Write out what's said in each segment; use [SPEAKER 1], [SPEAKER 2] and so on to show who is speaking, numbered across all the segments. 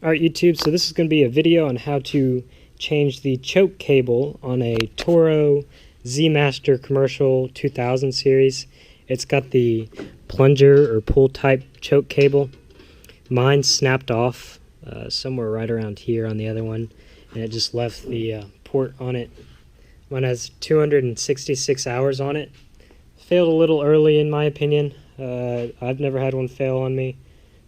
[SPEAKER 1] Alright YouTube, so this is going to be a video on how to change the choke cable on a Toro Z Master Commercial 2000 series. It's got the plunger or pull type choke cable. Mine snapped off somewhere right around here on the other one, and it just left the port on it. Mine has 266 hours on it. Failed a little early in my opinion. I've never had one fail on me,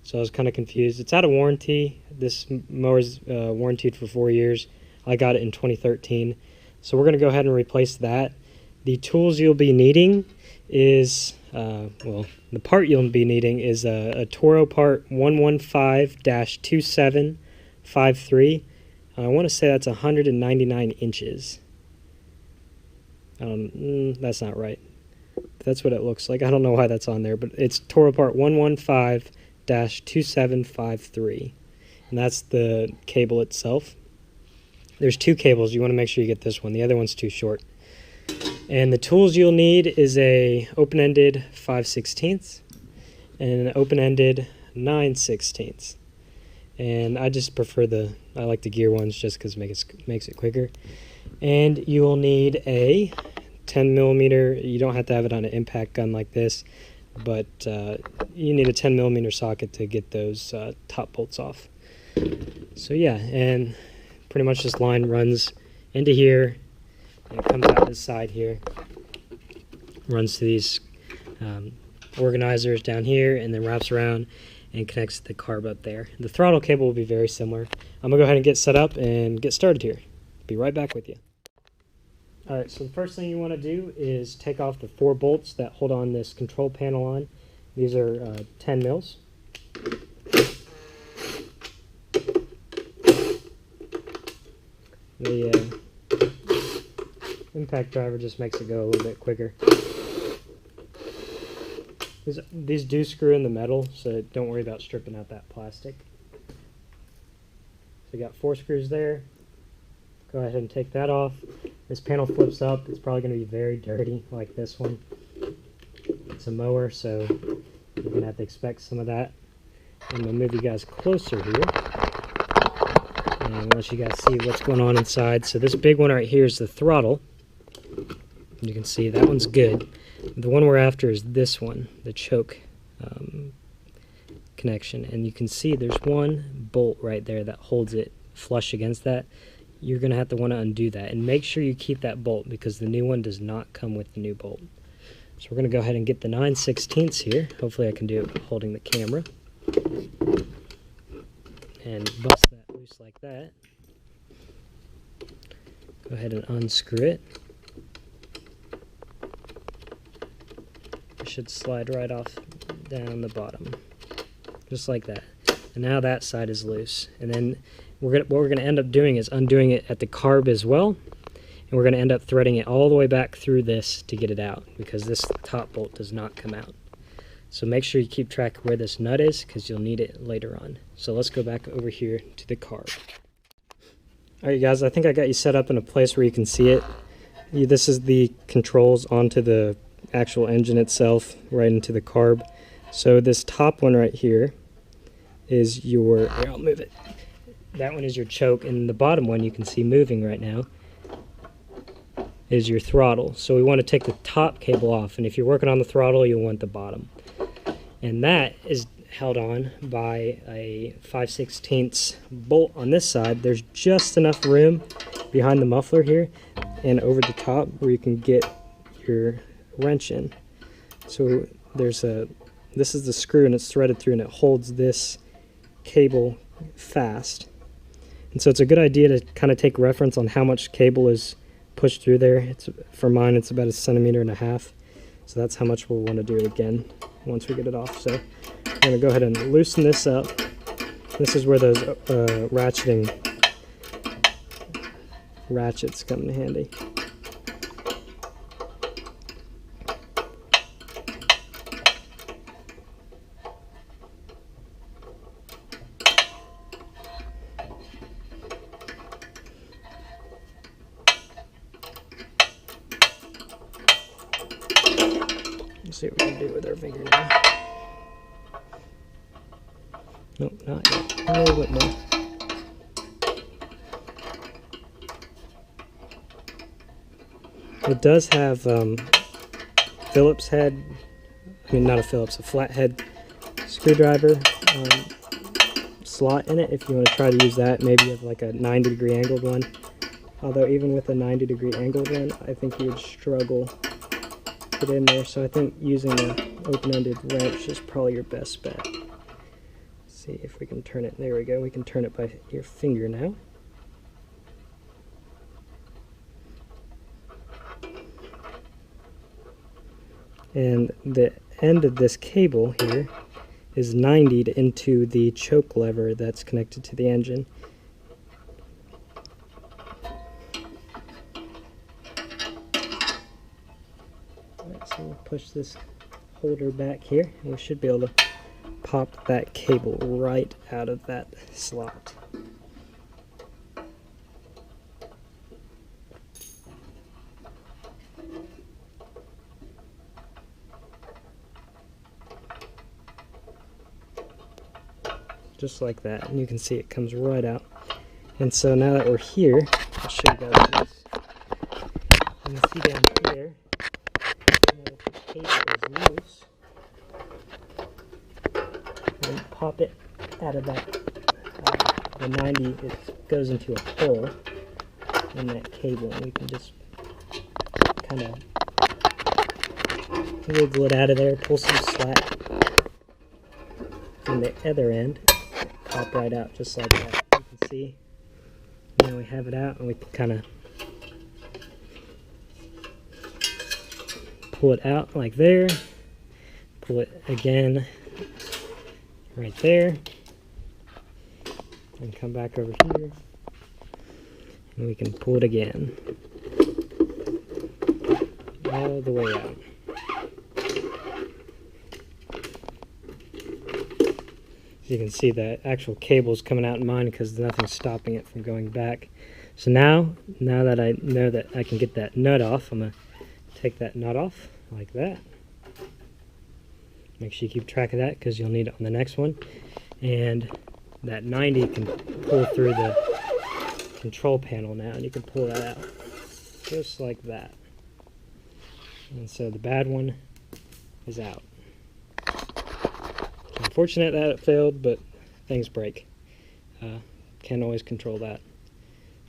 [SPEAKER 1] so I was kind of confused. It's out of warranty. This mower's warranted for 4 years. I got it in 2013. So we're going to go ahead and replace that. The tools you'll be needing is, the part you'll be needing is a Toro part 115-2753. I want to say that's 199 inches. That's not right. That's what it looks like. I don't know why that's on there, but it's Toro part 115-2753. And that's the cable itself. There's two cables. You want to make sure you get this one. The other one's too short. And the tools you'll need is a open-ended 5/16 and an open-ended 9/16. And I just prefer I like the gear ones just because it makes it quicker. And you will need a 10mm. You don't have to have it on an impact gun like this, but you need a 10mm socket to get those top bolts off. So yeah, and pretty much this line runs into here, and it comes out this side here, runs to these organizers down here, and then wraps around and connects the carb up there. The throttle cable will be very similar. I'm gonna go ahead and get set up and get started here. Be right back with you. Alright, so the first thing you want to do is take off the 4 bolts that hold on this control panel on. These are 10 mils. The impact driver just makes it go a little bit quicker. These do screw in the metal, so don't worry about stripping out that plastic. So you got 4 screws there. Go ahead and take that off. This panel flips up. It's probably going to be very dirty like this one. It's a mower, so you're going to have to expect some of that. I'm going to move you guys closer here and let you guys see what's going on inside. So this big one right here is the throttle. You can see that one's good. The one we're after is this one, the choke connection. And you can see there's one bolt right there that holds it flush against that. You're going to have to want to undo that, and make sure you keep that bolt because the new one does not come with the new bolt. So we're going to go ahead and get the 9/16 here. Hopefully I can do it holding the camera. And bust that loose like that. Go ahead and unscrew it. It should slide right off down the bottom. Just like that. And now that side is loose. And then what we're going to end up doing is undoing it at the carb as well, and we're going to end up threading it all the way back through this to get it out, because this top bolt does not come out. So make sure you keep track of where this nut is, because you'll need it later on. So let's go back over here to the carb. Alright guys, I think I got you set up in a place where you can see it. This is the controls onto the actual engine itself, right into the carb. So this top one right here is your, here, I'll move it. That one is your choke, and the bottom one you can see moving right now is your throttle. So we want to take the top cable off, and if you're working on the throttle, you'll want the bottom. And that is held on by a 5/16 bolt on this side. There's just enough room behind the muffler here and over the top where you can get your wrench in. So this is the screw, and it's threaded through, and it holds this cable fast. And so it's a good idea to kind of take reference on how much cable is pushed through there. For mine, it's about 1.5 centimeters. So that's how much we'll want to do it again once we get it off. So I'm going to go ahead and loosen this up. This is where those ratcheting ratchets come in handy. Let's see what we can do with our finger now. Nope, not yet. A little bit more. It does have Phillips head, I mean not a Phillips, a flathead screwdriver slot in it if you want to try to use that. Maybe you have like a 90-degree angled one. Although even with a 90-degree angled one, I think you would struggle to get in there. So I think using an open-ended wrench is probably your best bet. Let's see if we can turn it. There we go. We can turn it by your finger now. And the end of this cable here is 90'd into the choke lever that's connected to the engine. Alright, so we'll push this holder back here, and we should be able to pop that cable right out of that slot. Just like that, and you can see it comes right out. And so now that we're here, I'll show you guys this. You can see down here, now that the cable is loose, and pop it out of that, the 90, it goes into a hole in that cable, and we can just kind of wiggle it out of there, pull some slack from the other end. Pop right out just like that. You can see now we have it out, and we can kind of pull it out like there, pull it again right there, and come back over here, and we can pull it again all the way out. You can see the actual cable's coming out in mine because nothing's stopping it from going back. So now that I know that I can get that nut off, I'm going to take that nut off like that. Make sure you keep track of that because you'll need it on the next one. And that 90 can pull through the control panel now, and you can pull that out just like that. And so the bad one is out. Unfortunate that it failed, but things break. Can't always control that.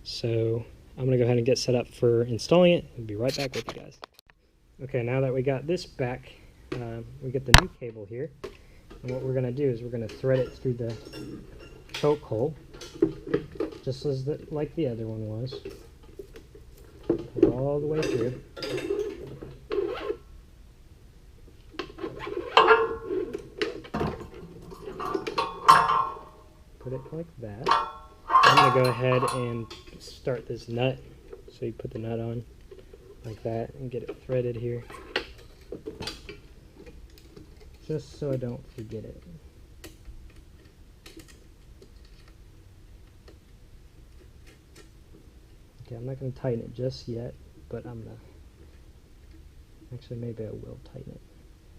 [SPEAKER 1] So I'm going to go ahead and get set up for installing it. I'll be right back with you guys. Okay, now that we got this back, we get the new cable here. And what we're going to do is we're going to thread it through the choke hole, just as like the other one was. Put it all the way through. Put it like that. I'm going to go ahead and start this nut. So you put the nut on like that and get it threaded here. Just so I don't forget it. Okay, I'm not going to tighten it just yet, but I'm going to... Actually, maybe I will tighten it.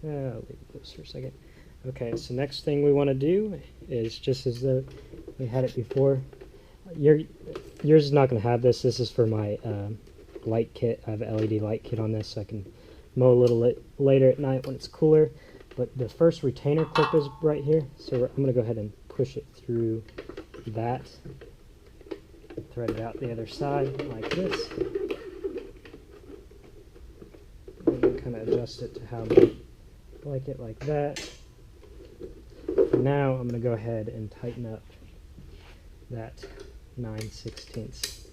[SPEAKER 1] I'll leave it loose for a second. Okay, so next thing we want to do is just as though we had it before. Yours is not going to have this. This is for my light kit. I have an LED light kit on this, so I can mow a little later at night when it's cooler. But the first retainer clip is right here, so I'm going to go ahead and push it through that. Thread it out the other side like this. And then kind of adjust it to how I like it, like that. For now, I'm going to go ahead and tighten up that 9/16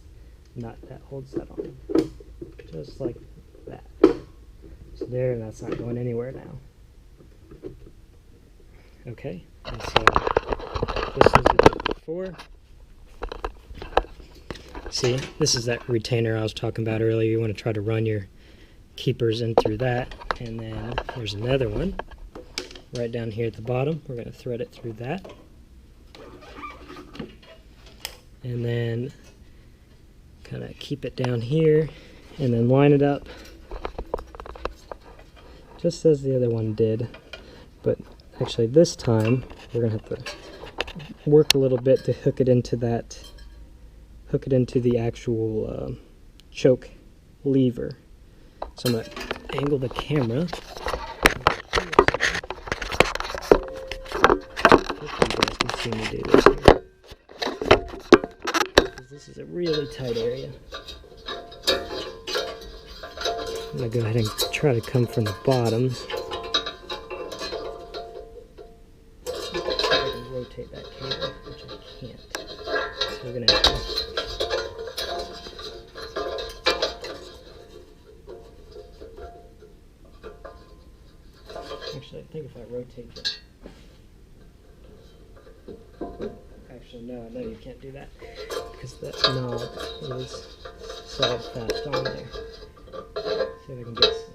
[SPEAKER 1] nut that holds that on. Just like that. So there, and that's not going anywhere now. Okay, and so just as we did before. See, this is that retainer I was talking about earlier. You want to try to run your keepers in through that. And then there's another one right down here at the bottom. We're going to thread it through that. And then kind of keep it down here and then line it up just as the other one did. But actually this time we're going to have to work a little bit to hook it into the actual choke lever. So I'm going to angle the camera. Hopefully you guys can see me do this here. Because this is a really tight area. I'm going to go ahead and try to come from the bottom. I can rotate that cable, which I can't. So we're going to have to... Actually, I think if I rotate it... Actually, no, you can't do that. Because that knob is solid fast on there. See if I can get some.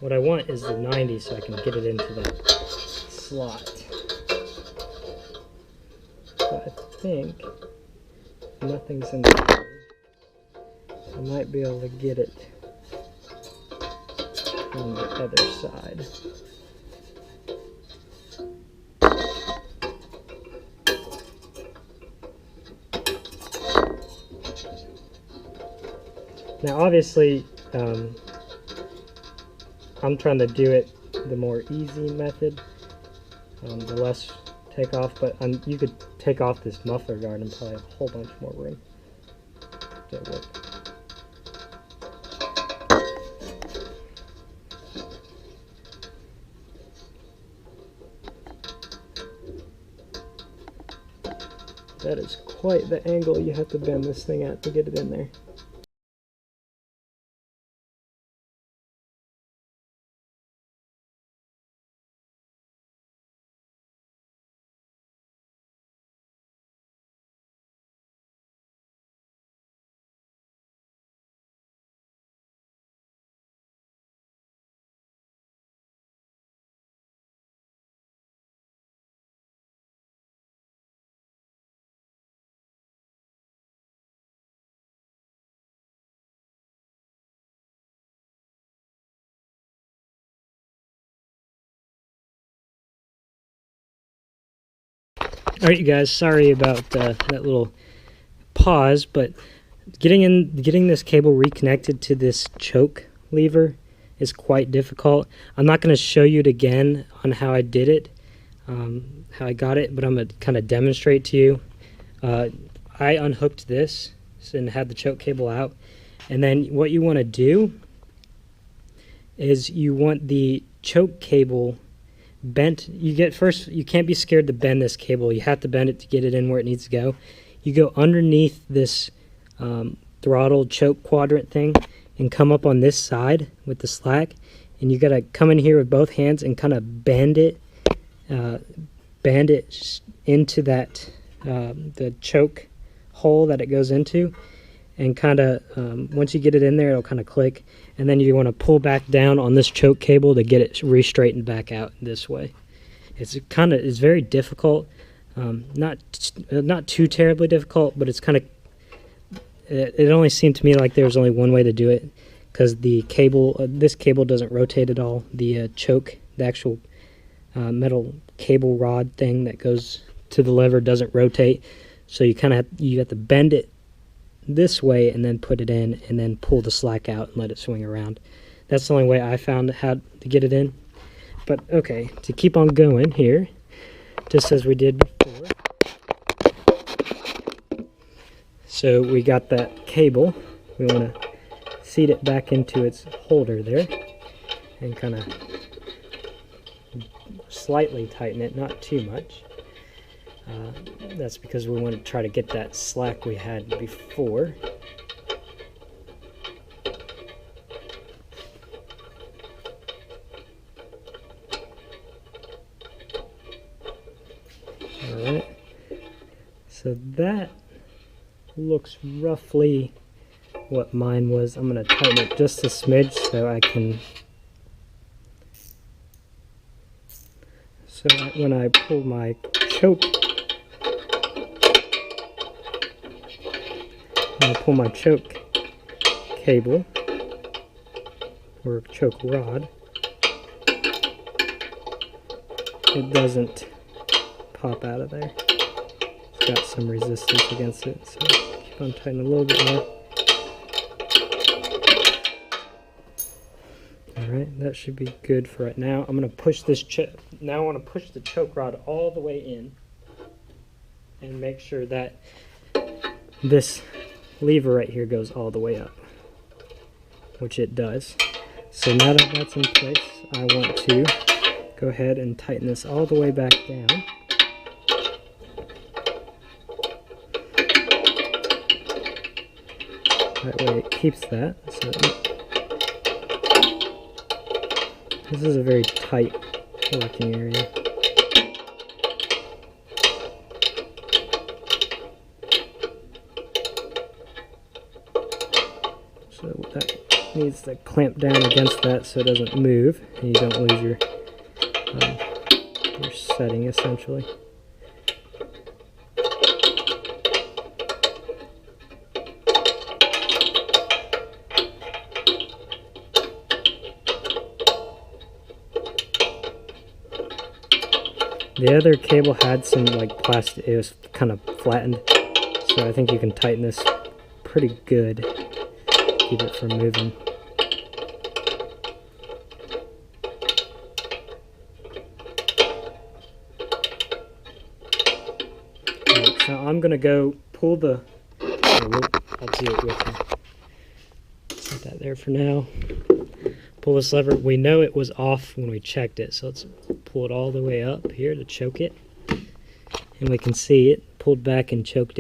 [SPEAKER 1] What I want is the 90 so I can get it into that slot. So I think nothing's in there. I might be able to get it on the other side. Now obviously, I'm trying to do it the more easy method, the less take off, but you could take off this muffler guard and probably have a whole bunch more room to work. That is quite the angle you have to bend this thing at to get it in there. Alright you guys, sorry about that little pause, but getting this cable reconnected to this choke lever is quite difficult. I'm not going to show you it again on how I did it, how I got it, but I'm going to kind of demonstrate to you. I unhooked this and had the choke cable out, and then what you want to do is you want the choke cable bent. You can't be scared to bend this cable. You have to bend it to get it in where it needs to go. You go underneath this throttle choke quadrant thing and come up on this side with the slack, and you got to come in here with both hands and kind of bend it into that the choke hole that it goes into, and kind of once you get it in there, it'll kind of click, and then you want to pull back down on this choke cable to get it re-straightened back out this way. It's very difficult, not too terribly difficult, but it's kind of, it only seemed to me like there was only one way to do it, because the cable, this cable doesn't rotate at all. The choke, the actual metal cable rod thing that goes to the lever doesn't rotate, so you have to bend it this way and then put it in and then pull the slack out and let it swing around. That's the only way I found how to get it in. But okay, to keep on going here, just as we did before. So we got that cable. We want to seat it back into its holder there and kind of slightly tighten it, not too much. That's because we want to try to get that slack we had before. Alright, so that looks roughly what mine was. I'm going to tighten it just a smidge so I can... So when I pull my choke, cable or choke rod, it doesn't pop out of there. It's got some resistance against it, so keep on tightening a little bit more. Alright, that should be good for right now. I'm going to push this now I want to push the choke rod all the way in and make sure that this lever right here goes all the way up, which it does. So now that that's in place, I want to go ahead and tighten this all the way back down. That way it keeps that. So this is a very tight working area. So that needs to clamp down against that so it doesn't move and you don't lose your setting essentially. The other cable had some like plastic, it was kind of flattened, so I think you can tighten this pretty good, keep it from moving. Right, so I'm going to go pull the, I'll do it with you. Set that there for now. Pull this lever. We know it was off when we checked it, so let's pull it all the way up here to choke it. And we can see it pulled back and choked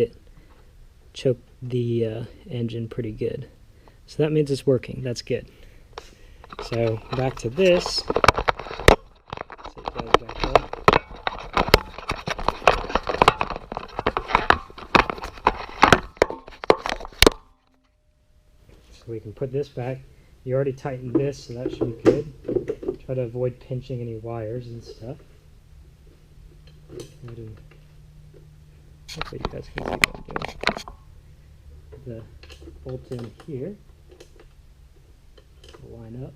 [SPEAKER 1] the engine pretty good. So that means it's working. That's good. So back to this. So it goes back up. So we can put this back. You already tightened this, so that should be good. Try to avoid pinching any wires and stuff. Hopefully you guys can see what I'm doing. The bolt in here. Line up.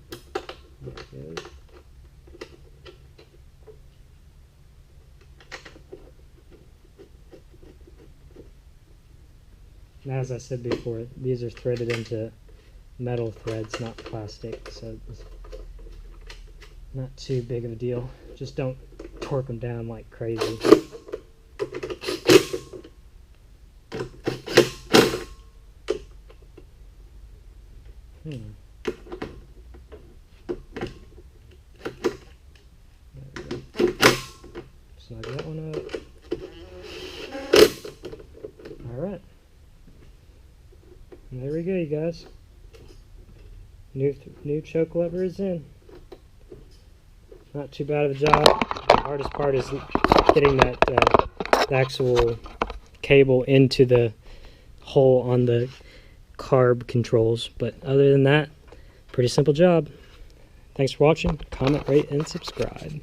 [SPEAKER 1] There it goes. And as I said before, these are threaded into metal threads, not plastic, so it's not too big of a deal. Just don't torque them down like crazy. Snug that one up. Alright. There we go, you guys. New choke lever is in. Not too bad of a job. The hardest part is getting that the actual cable into the hole on the carb controls. But other than that, pretty simple job. Thanks for watching. Comment, rate, and subscribe.